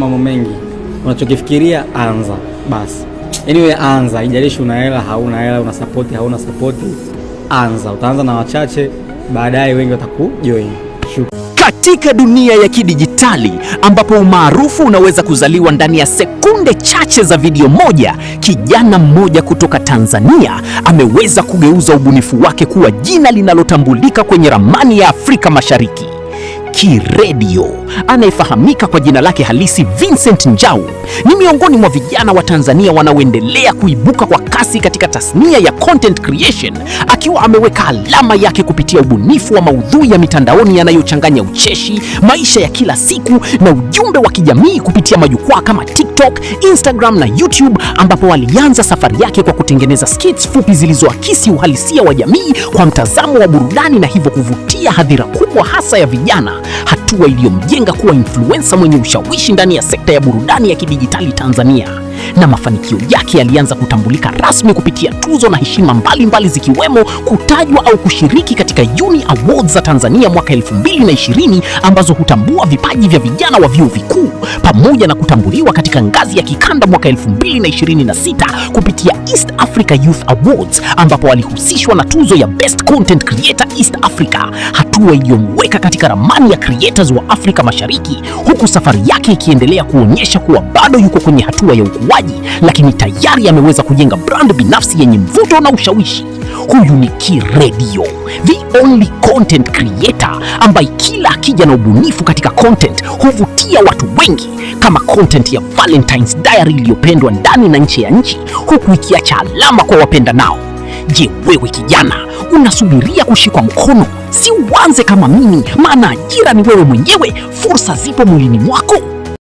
Mambo mengi unachokifikiria anza basi. Anyway, anza, haijalishi una hela hauna hela, una support hauna support, anza. Utaanza na wachache, baadaye wengi watakujoin. Katika dunia ya kidijitali ambapo umaarufu unaweza kuzaliwa ndani ya sekunde chache za video moja, kijana mmoja kutoka Tanzania ameweza kugeuza ubunifu wake kuwa jina linalotambulika kwenye ramani ya Afrika Mashariki. Kiredio, anayefahamika kwa jina lake halisi Vincent Njau, ni miongoni mwa vijana wa Tanzania wanaoendelea kuibuka kwa kasi katika tasnia ya content creation, akiwa ameweka alama yake kupitia ubunifu wa maudhui ya mitandaoni yanayochanganya ucheshi, maisha ya kila siku na ujumbe wa kijamii kupitia majukwaa kama TikTok, Instagram na YouTube, ambapo alianza safari yake kwa kutengeneza skits fupi zilizoakisi uhalisia wa jamii kwa mtazamo wa burudani na hivyo kuvutia hadhira kubwa hasa ya vijana, hatua iliyomjenga kuwa influencer mwenye ushawishi ndani ya sekta ya burudani ya kidijitali Tanzania. Na mafanikio yake yalianza kutambulika rasmi kupitia tuzo na heshima mbalimbali, zikiwemo kutajwa au kushiriki katika Uni Awards za Tanzania mwaka 2020 ambazo hutambua vipaji vya vijana wa vyuo vikuu, pamoja na kutambuliwa katika ngazi ya kikanda mwaka 2026 kupitia East Africa Youth Awards ambapo alihusishwa na tuzo ya Best Content Creator East Africa, hatua iliyomweka katika ramani ya creators wa Afrika Mashariki, huku safari yake ikiendelea kuonyesha kuwa bado yuko kwenye hatua ya ukuaji, lakini tayari ameweza kujenga brand binafsi yenye mvuto na ushawishi. Huyu ni Kiredio, the only content creator ambaye kila akija na ubunifu katika content huvutia watu wengi, kama content ya Valentine's Diary iliyopendwa ndani na nje ya nchi, huku ikiacha alama kwa wapenda nao. Je, wewe kijana, unasubiria kushikwa mkono? Si uanze kama mimi, maana ajira ni wewe mwenyewe, fursa zipo mwilini mwako.